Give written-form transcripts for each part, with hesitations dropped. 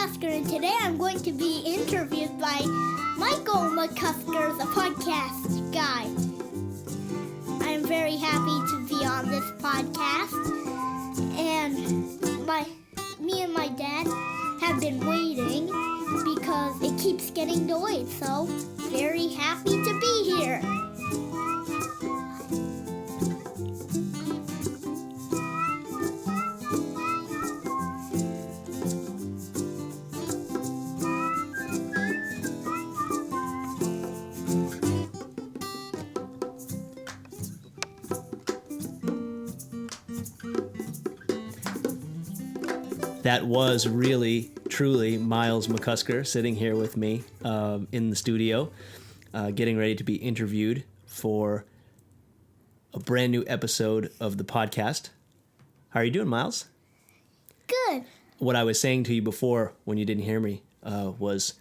McCusker, and today I'm going to be interviewed by Michael McCusker, the podcast guy. I'm very happy to be on this podcast, and me and my dad have been waiting because it keeps getting delayed, so very happy to be here. That was really, truly Myles McCusker sitting here with me in the studio, getting ready to be interviewed for a brand new episode of the podcast. How are you doing, Myles? Good. What I was saying to you before when you didn't hear me was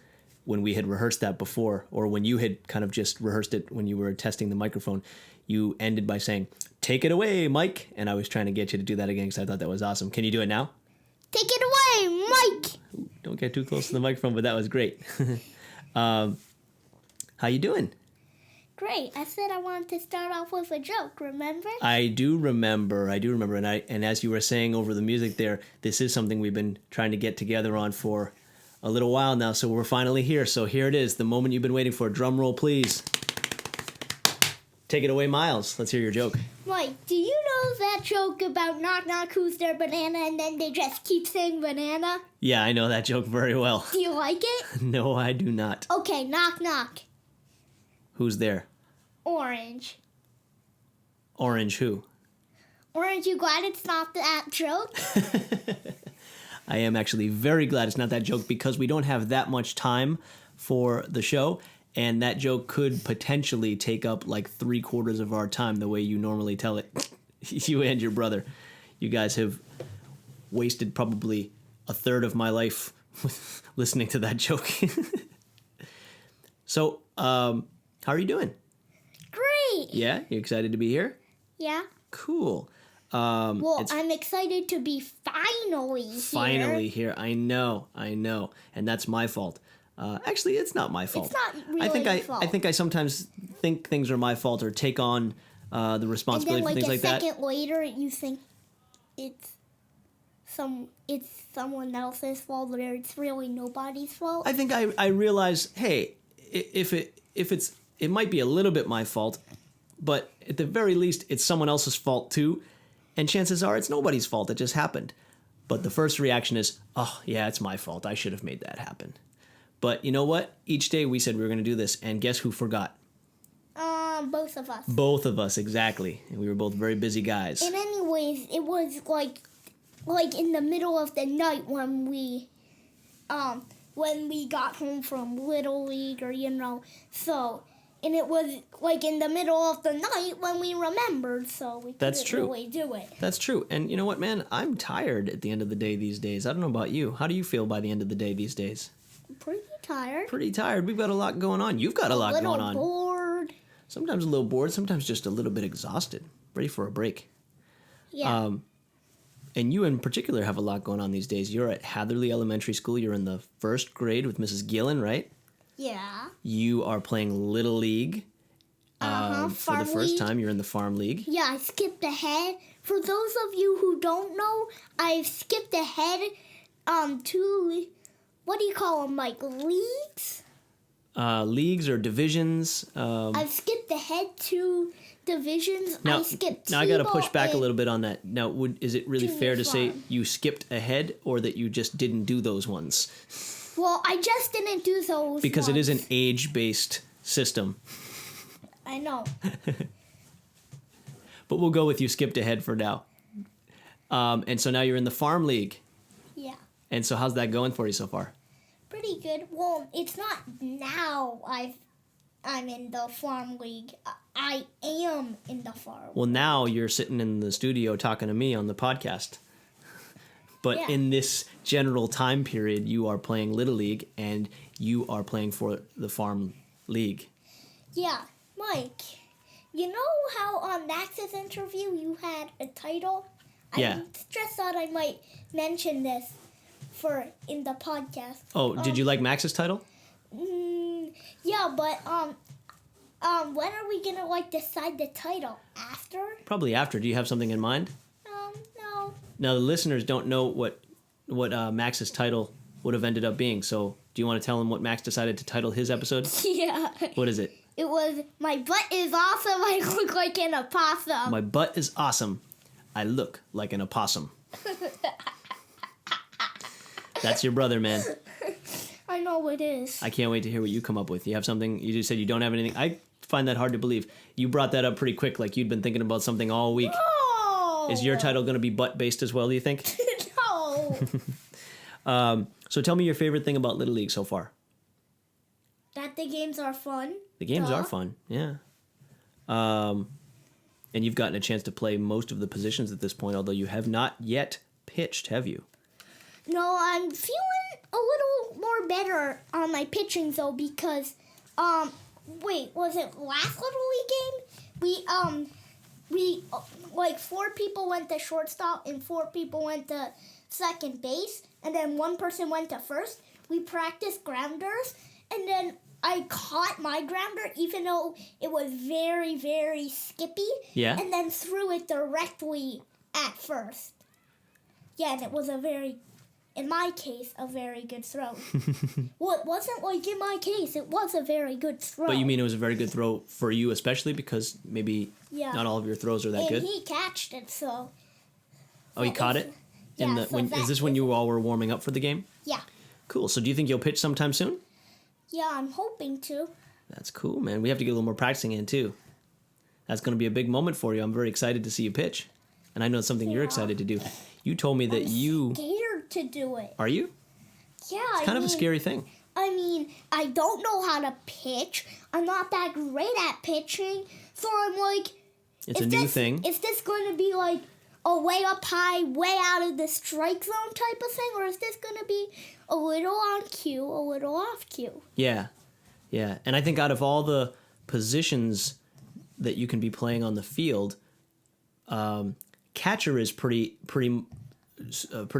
when we had rehearsed that before, or when you had kind of just rehearsed it when you were testing the microphone, you ended by saying, "Take it away, Mike." And I was trying to get you to do that again because I thought that was awesome. Can you do it now? Take it away, Mike. Ooh, don't get too close to the microphone, but that was great. How you doing? Great. I said I wanted to start off with a joke, remember? I do remember. And as you were saying over the music there, this is something we've been trying to get together on for a little while now, so we're finally here. So here it is, the moment you've been waiting for. Drum roll, please. Take it away, Myles. Let's hear your joke. Mike, do you know that joke about knock knock, who's their banana, and then they just keep saying banana? Yeah, I know that joke very well. Do you like it? No, I do not. Okay, knock knock. Who's there? Orange. Orange who? Orange, you glad it's not that joke? I am actually very glad it's not that joke because we don't have that much time for the show. And that joke could potentially take up like 3/4 of our time the way you normally tell it. You and your brother. You guys have wasted probably 1/3 of my life listening to that joke. So, how are you doing? Great. Yeah? You excited to be here? Yeah. Cool. I'm excited to be finally here. Finally here. I know. And that's my fault. Actually, it's not my fault. It's not really your fault. I think I sometimes think things are my fault or take on the responsibility for things like that. And then, a second later, you think it's someone else's fault, or it's really nobody's fault. I think I realize, hey, it might be a little bit my fault, but at the very least, it's someone else's fault too. And chances are, it's nobody's fault. It just happened. But the first reaction is, oh yeah, it's my fault. I should have made that happen. But you know what? Each day we said we were going to do this, and guess who forgot? Both of us. Both of us, exactly. And we were both very busy guys. And anyways, it was like in the middle of the night when we got home from Little League, or so. And it was like in the middle of the night when we remembered, so we couldn't really do it. That's true. And you know what, man? I'm tired at the end of the day these days. I don't know about you. How do you feel by the end of the day these days? Pretty tired. We've got a lot going on. You've got a lot going on. A little bored. Sometimes a little bored. Sometimes just a little bit exhausted. Ready for a break. Yeah. And you in particular have a lot going on these days. You're at Hatherley Elementary School. You're in the 1st grade with Mrs. Gillen, right? Yeah. You are playing Little League. For the first time. You're in the Farm League. Yeah, I skipped ahead. For those of you who don't know, I've skipped ahead to... What do you call them, Mike? Leagues? Leagues or divisions. I've skipped ahead 2 divisions. Now I got to push back a little bit on that. Now, is it really fair to say you skipped ahead or that you just didn't do those ones? Well, I just didn't do those because ones. It is an age-based system. I know. But we'll go with you skipped ahead for now. And so now you're in the Farm League. Yeah. And so how's that going for you so far? Pretty good. Well, it's not now I'm in the Farm League. I am in the Farm League. Well, now you're sitting in the studio talking to me on the podcast. But in this general time period, you are playing Little League and you are playing for the Farm League. Yeah. Mike, you know how on Max's interview you had a title? Yeah. I just thought I might mention this. for in the podcast. Oh, did you like Max's title? Yeah, but when are we gonna decide the title? After? Probably after. Do you have something in mind? No. Now the listeners don't know what Max's title would have ended up being. So do you want to tell them what Max decided to title his episode? Yeah. What is it? It was My Butt is Awesome. I look like an opossum. My butt is awesome. I look like an opossum. That's your brother, man. I know it is. I can't wait to hear what you come up with. You have something? You just said you don't have anything. I find that hard to believe. You brought that up pretty quick, like you'd been thinking about something all week. No. Is your title going to be butt-based as well, do you think? No. So tell me your favorite thing about Little League so far. That the games are fun. The games are fun, yeah. And you've gotten a chance to play most of the positions at this point, although you have not yet pitched, have you? No, I'm feeling a little more better on my pitching though because, wait, was it last Little League game? We 4 people went to shortstop and 4 people went to second base, and then 1 person went to first. We practiced grounders, and then I caught my grounder, even though it was very, very skippy. Yeah. And then threw it directly at first. Yeah, and it was in my case, a very good throw. Well, it wasn't in my case. It was a very good throw. But you mean it was a very good throw for you, especially because maybe not all of your throws are that good? And he catched it, so. Oh, he caught it? Yeah. Is this when you all were warming up for the game? Yeah. Cool. So do you think you'll pitch sometime soon? Yeah, I'm hoping to. That's cool, man. We have to get a little more practicing in, too. That's going to be a big moment for you. I'm very excited to see you pitch. And I know it's something you're excited to do. You told me that I'm scared to do it. Are you? Yeah, It's kind of a scary thing. I mean, I don't know how to pitch. I'm not that great at pitching. So I'm like... It's a new thing. Is this going to be like a way up high, way out of the strike zone type of thing? Or is this going to be a little on cue, a little off cue? Yeah. Yeah. And I think out of all the positions that you can be playing on the field, catcher is pretty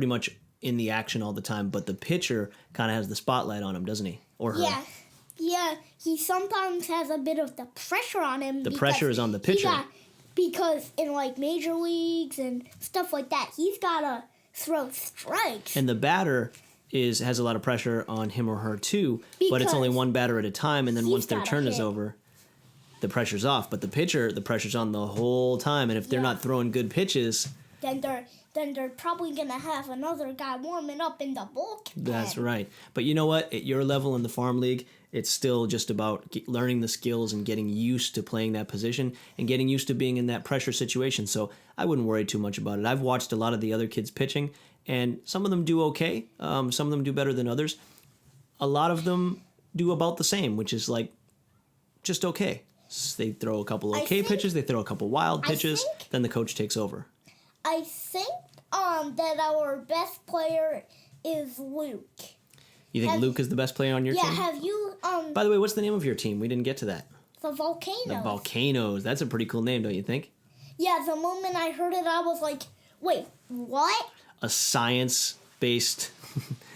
much in the action all the time, but the pitcher kind of has the spotlight on him, doesn't he? Or her. Yeah, he sometimes has a bit of the pressure on him. The pressure is on the pitcher. Because in major leagues and stuff like that, he's got to throw strikes. And the batter has a lot of pressure on him or her too, but it's only one batter at a time, and then once their turn is over, the pressure's off. But the pitcher, the pressure's on the whole time, and if they're not throwing good pitches, then they're probably gonna have another guy warming up in the bullpen. That's right. But you know what? At your level in the farm league, it's still just about learning the skills and getting used to playing that position and getting used to being in that pressure situation. So I wouldn't worry too much about it. I've watched a lot of the other kids pitching, and some of them do okay. Some of them do better than others. A lot of them do about the same, which is just okay. They throw a couple pitches, they throw a couple wild pitches, then the coach takes over. I think that our best player is Luke. You think Luke is the best player on your team? Yeah, have you... By the way, what's the name of your team? We didn't get to that. The Volcanoes. The Volcanoes. That's a pretty cool name, don't you think? Yeah, the moment I heard it, I was like, wait, what? A science-based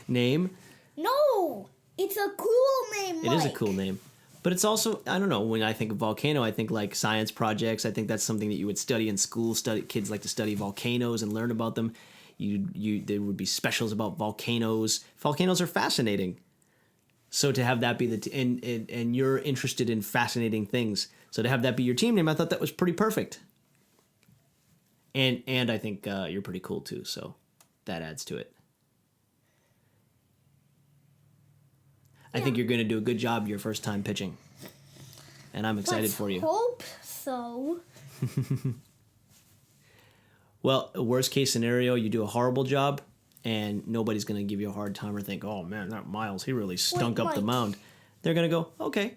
name? No, it's a cool name, Mike. It is a cool name. But it's also, I don't know, when I think of volcano, I think like science projects. I think that's something that you would study in school. Kids like to study volcanoes and learn about them. There would be specials about volcanoes. Volcanoes are fascinating. So to have that be and you're interested in fascinating things. So to have that be your team name, I thought that was pretty perfect. And I think you're pretty cool too, so that adds to it. I think you're going to do a good job your first time pitching. And I'm excited for you. Let's hope so. Well, worst case scenario, you do a horrible job, and nobody's going to give you a hard time or think, oh man, that Myles, he really stunk up the mound. They're going to go, okay.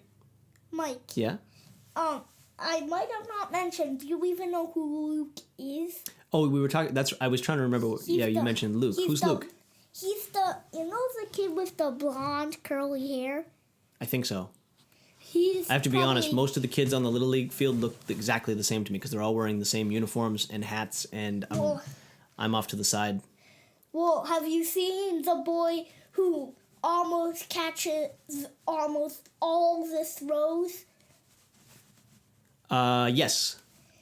Mike. Yeah? I might have not mentioned, do you even know who Luke is? Oh, we were talking, I was trying to remember, you mentioned Luke. Who's Luke? He's the kid with the blonde curly hair? I think so. I have to be honest, most of the kids on the Little League field look exactly the same to me because they're all wearing the same uniforms and hats, and I'm off to the side. Well, have you seen the boy who almost catches almost all the throws? Yes,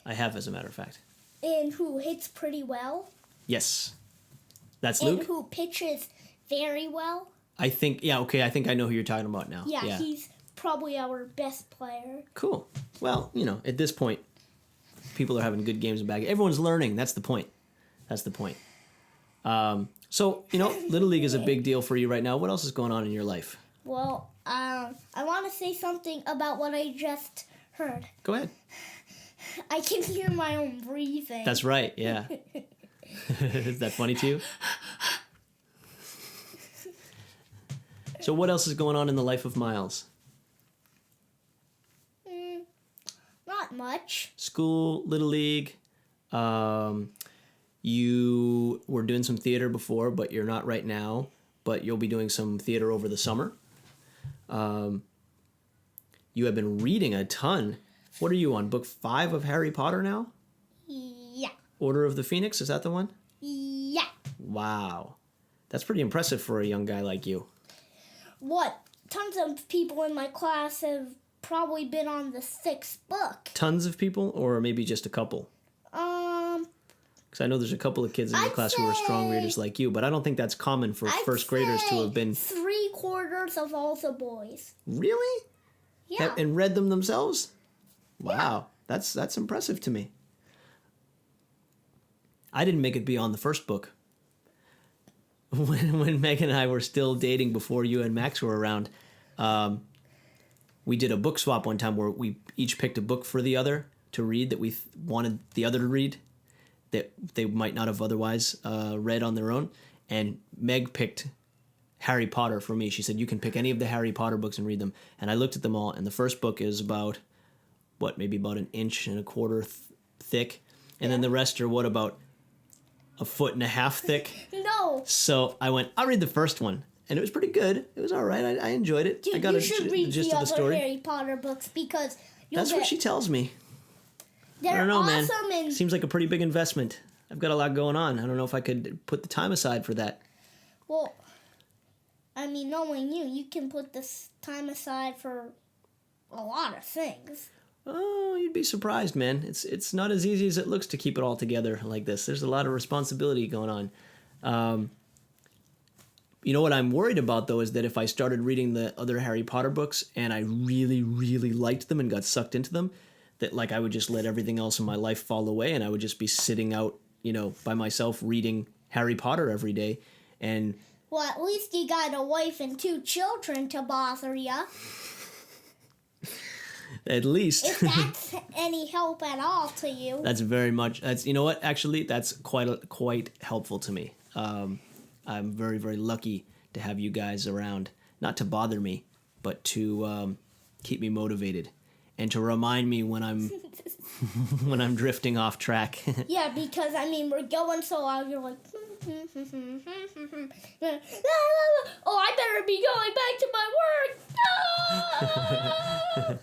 I have, as a matter of fact. And who hits pretty well? Yes. That's Luke? And who pitches very well? I think I know who you're talking about now. Yeah, he's probably our best player. Cool. Well, at this point, people are having good games in bag. Everyone's learning. That's the point. So, Little League is a big deal for you right now. What else is going on in your life? Well, I want to say something about what I just heard. Go ahead. I can hear my own breathing. That's right, yeah. Is that funny to you? So what else is going on in the life of Myles? Not much. School, Little League. You were doing some theater before, but you're not right now. But you'll be doing some theater over the summer. You have been reading a ton. What are you on, book 5 of Harry Potter now? Yeah. Order of the Phoenix, is that the one? Yeah. Wow. That's pretty impressive for a young guy like you. What? Tons of people in my class have probably been on the 6th book. Tons of people, or maybe just a couple? Because I know there's a couple of kids in your class who are strong readers like you, but I don't think that's common for first graders to have been... 3/4 of all the boys. Really? Yeah. And read them themselves? Wow. Yeah. That's impressive to me. I didn't make it beyond the first book. When Meg and I were still dating before you and Max were around, we did a book swap one time where we each picked a book for the other to read that we wanted the other to read that they might not have otherwise read on their own. And Meg picked Harry Potter for me. She said, you can pick any of the Harry Potter books and read them. And I looked at them all, and the first book is about, maybe about 1.25 inches thick. And then the rest are, about 1.5 feet thick? No. So I went, I'll read the first one. And it was pretty good. It was all right. I enjoyed it. Dude, I got you should read the gist the of the other story. Harry Potter books because That's what she tells me. They're I don't know, awesome man. Seems like a pretty big investment. I've got a lot going on. I don't know if I could put the time aside for that. Well, I mean, knowing you can put this time aside for a lot of things. Oh, you'd be surprised, man. It's not as easy as it looks to keep it all together like this. There's a lot of responsibility going on. You know what I'm worried about, though, is that if I started reading the other Harry Potter books and I really, really liked them and got sucked into them, that I would just let everything else in my life fall away and I would just be sitting out, by myself reading Harry Potter every day. And well, at least you got a wife and 2 children to bother you. At least. If that's any help at all to you. That's very much. That's actually that's quite helpful to me. I'm very, very lucky to have you guys around, not to bother me, but to keep me motivated and to remind me when I'm when I'm drifting off track. Yeah, because we're going so loud. You're like, oh, I better be going back to my work.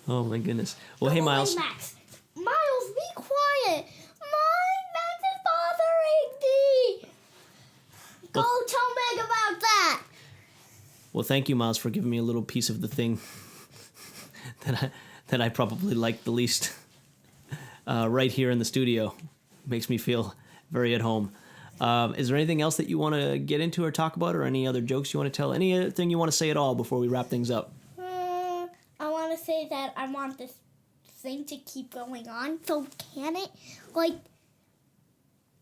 Oh my goodness. Well, hey, Myles. Max, be quiet. Max is bothering me. Go tell Meg about that. Well, thank you, Myles, for giving me a little piece of the thing that I probably like the least. Right here in the studio, makes me feel very at home. Is there anything else that you want to get into or talk about, or any other jokes you want to tell? Anything you want to say at all before we wrap things up? I want to say that I want this thing to keep going on. So can it,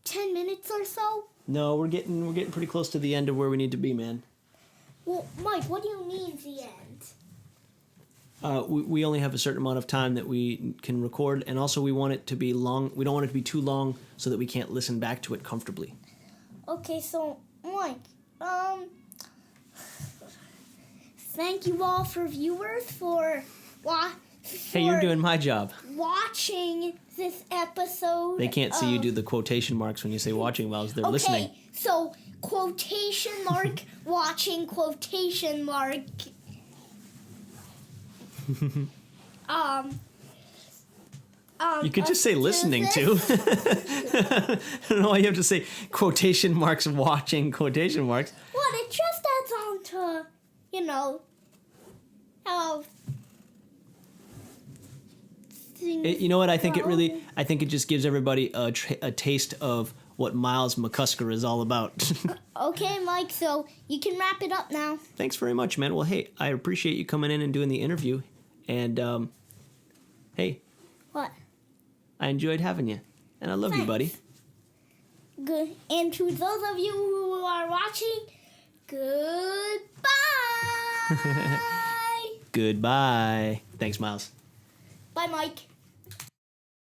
10 minutes or so? No, we're getting pretty close to the end of where we need to be, man. Well, Mike, what do you mean the end? We only have a certain amount of time that we can record, and also we want it to be long. We don't want it to be too long so that we can't listen back to it comfortably. Okay, so Mike, thank you all for viewers for Hey, you're doing my job. Watching this episode. They can't see you do the quotation marks when you say watching, Myles. They're listening. Okay, so quotation mark, watching quotation mark. You could just say listening to. I don't know why you have to say quotation marks, watching, quotation marks. Well, it just adds on to, how... You know what? I think it just gives everybody a taste of what Myles McCusker is all about. Okay, Mike, so you can wrap it up now. Thanks very much, man. Well, hey, I appreciate you coming in and doing the interview. And, hey. What? I enjoyed having you. And I love you, buddy. Good. And to those of you who are watching, goodbye. Goodbye. Thanks, Myles. Bye, Mike.